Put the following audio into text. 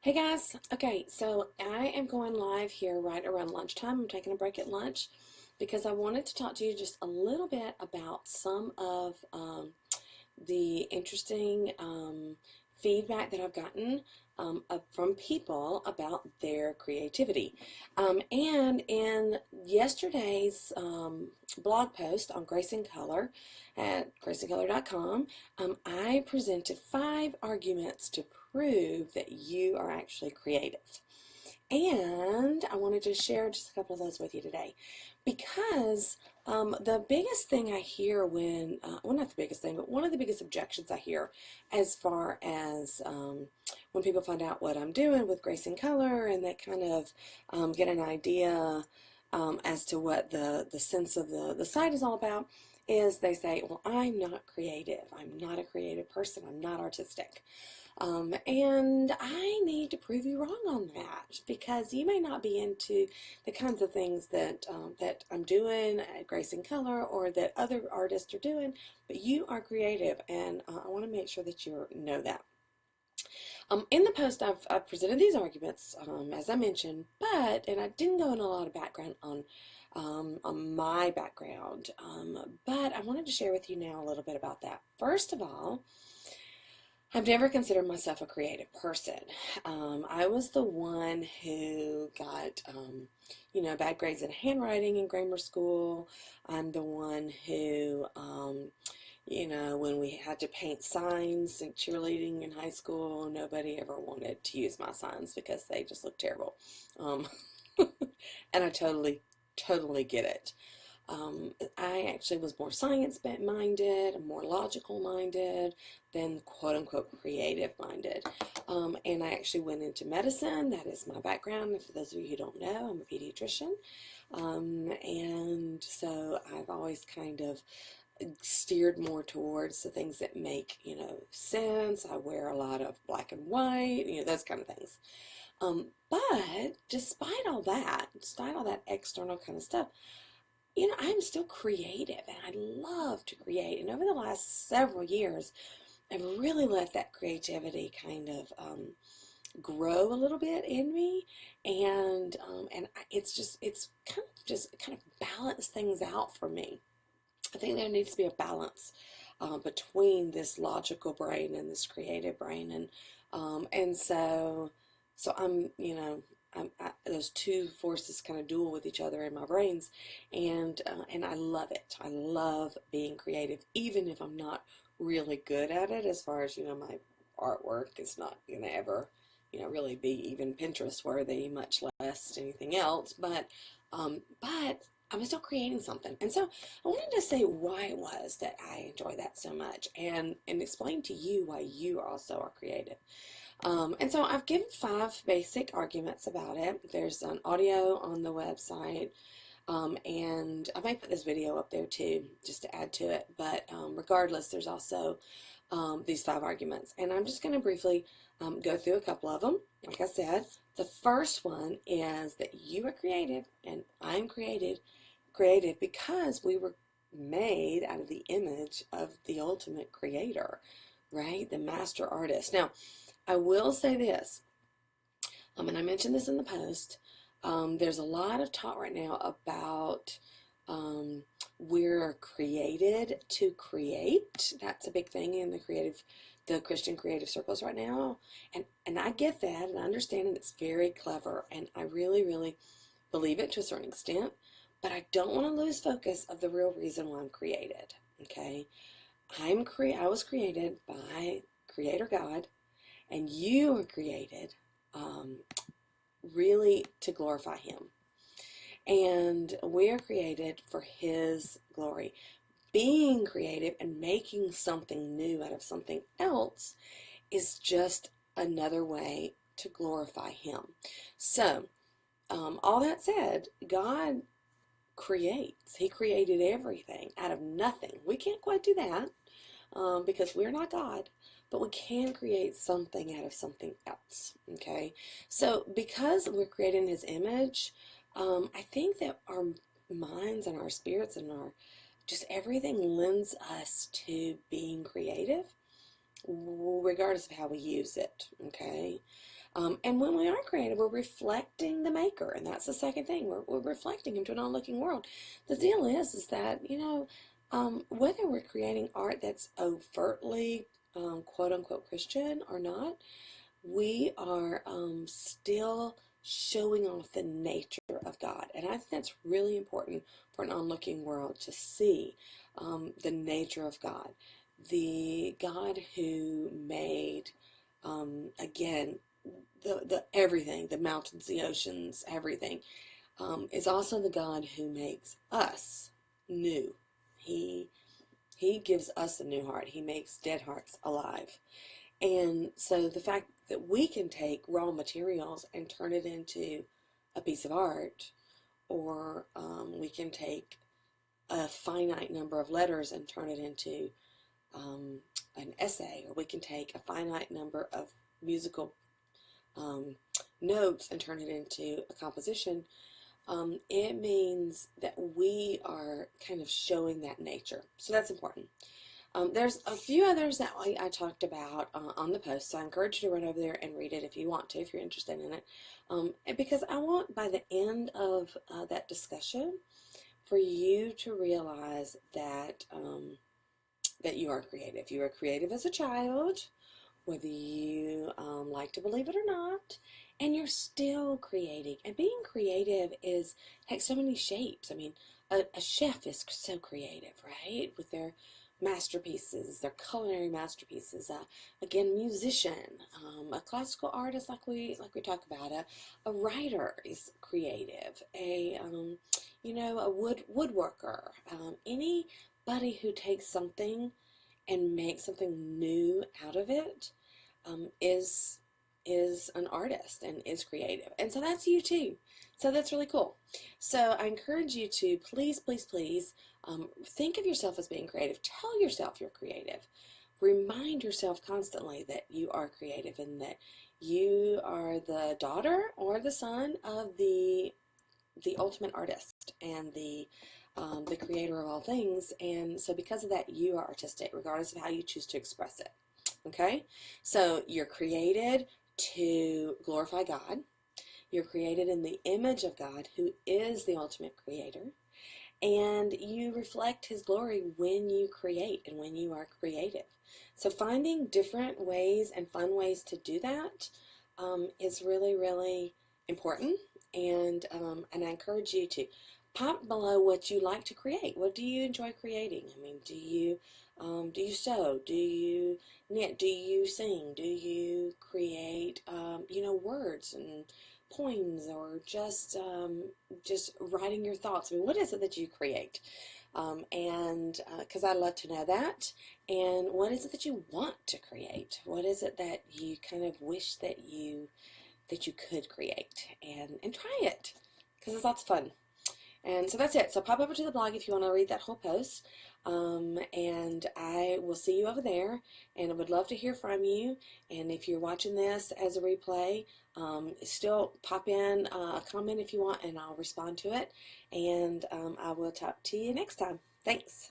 Hey guys, okay, so I am going live here right around lunchtime. I'm taking a break at lunch because I wanted to talk to you just a little bit about some of the interesting feedback that I've gotten from people about their creativity. And in yesterday's blog post on Grace in Color at graceincolor.com, I presented 5 arguments to prove that you are actually creative. And I wanted to share just a couple of those with you today because the biggest thing I hear well, not the biggest thing, but one of the biggest objections I hear as far as when people find out what I'm doing with Grace in Color and they kind of get an idea as to what the sense of the site is all about is they say, well, I'm not creative. I'm not a creative person. I'm not artistic. And I need to prove you wrong on that because you may not be into the kinds of things that I'm doing at Grace in Color or that other artists are doing, but you are creative, and I want to make sure that you know that. In the post, I've presented these arguments, as I mentioned, and I didn't go in a lot of background on my background, but I wanted to share with you now a little bit about that. First of all, I've never considered myself a creative person. I was the one who got, bad grades in handwriting in grammar school. I'm the one who, when we had to paint signs in cheerleading in high school, nobody ever wanted to use my signs because they just looked terrible. Um, and I totally get it. I actually was more science minded, more logical minded than quote unquote creative minded. And I actually went into medicine. That is my background. And for those of you who don't know, I'm a pediatrician. And so I've always kind of steered more towards the things that make, sense. I wear a lot of black and white, those kind of things. But despite all that external kind of stuff, I'm still creative and I love to create. And over the last several years, I've really let that creativity kind of grow a little bit in me. And it's kind of balance things out for me. I think there needs to be a balance between this logical brain and this creative brain. And so those two forces kind of duel with each other in my brains, and I love it. I love being creative, even if I'm not really good at it. As far as my artwork is not gonna ever, really be even Pinterest worthy, much less anything else. But I'm still creating something, and so I wanted to say why it was that I enjoy that so much, and explain to you why you also are creative. And so I've given 5 basic arguments about it. There's an audio on the website, and I might put this video up there too, just to add to it. But regardless, there's also these 5 arguments. And I'm just going to briefly go through a couple of them. Like I said, the first one is that you are creative and I'm creative because we were made out of the image of the ultimate creator, right? The master artist. Now, I will say this, and I mentioned this in the post, there's a lot of talk right now about we're created to create. That's a big thing in the Christian creative circles right now. And I get that, and I understand it. It's very clever, and I really, really believe it to a certain extent, but I don't want to lose focus of the real reason why I'm created, okay? I was created by Creator God, and you were created really to glorify Him. And we are created for His glory. Being creative and making something new out of something else is just another way to glorify Him. So, all that said, God creates. He created everything out of nothing. We can't quite do that because we're not God. But we can create something out of something else, okay? So because we're creating His image, I think that our minds and our spirits and just everything lends us to being creative, regardless of how we use it, okay? And when we are creative, we're reflecting the maker, and that's the second thing. We're reflecting him to an onlooking world. The deal is that, whether we're creating art that's overtly quote unquote Christian or not, we are still showing off the nature of God. And I think that's really important for an onlooking world to see the nature of God. The God who made, again, the everything, the mountains, the oceans, everything, is also the God who makes us new. He he gives us a new heart. He makes dead hearts alive. And so the fact that we can take raw materials and turn it into a piece of art, or we can take a finite number of letters and turn it into um, an essay, or we can take a finite number of musical um, notes and turn it into a composition, it means that we are kind of showing that nature. So that's important. There's a few others that I talked about on the post, so I encourage you to run over there and read it if you want to, if you're interested in it. Because I want, by the end of that discussion, for you to realize that that you are creative. You are creative as a child, whether you like to believe it or not, and you're still creating. And being creative takes so many shapes. I mean, a chef is so creative, right? With their masterpieces, their culinary masterpieces. Again, musician, a classical artist, like we talk about. A writer is creative. A woodworker. Anybody who takes something and makes something new out of it is an artist and is creative. And so that's you too. So that's really cool. So I encourage you to please, please, please think of yourself as being creative. Tell yourself you're creative. Remind yourself constantly that you are creative and that you are the daughter or the son of the ultimate artist and the creator of all things. And so because of that, you are artistic, regardless of how you choose to express it. Okay? So you're created to glorify God. You're created in the image of God, who is the ultimate creator. And you reflect his glory when you create and when you are creative. So finding different ways and fun ways to do that is really, really important. And I encourage you to pop below what you like to create. What do you enjoy creating? I mean, do you sew? Do you knit? Do you sing? Do you create, words and poems, or just writing your thoughts? I mean, what is it that you create? And because I'd love to know that. And what is it that you want to create? What is it that you kind of wish that you could create? And try it, because it's lots of fun. And so that's it. So pop over to the blog if you want to read that whole post. And I will see you over there. And I would love to hear from you. And if you're watching this as a replay, still pop in a comment if you want, and I'll respond to it. And I will talk to you next time. Thanks.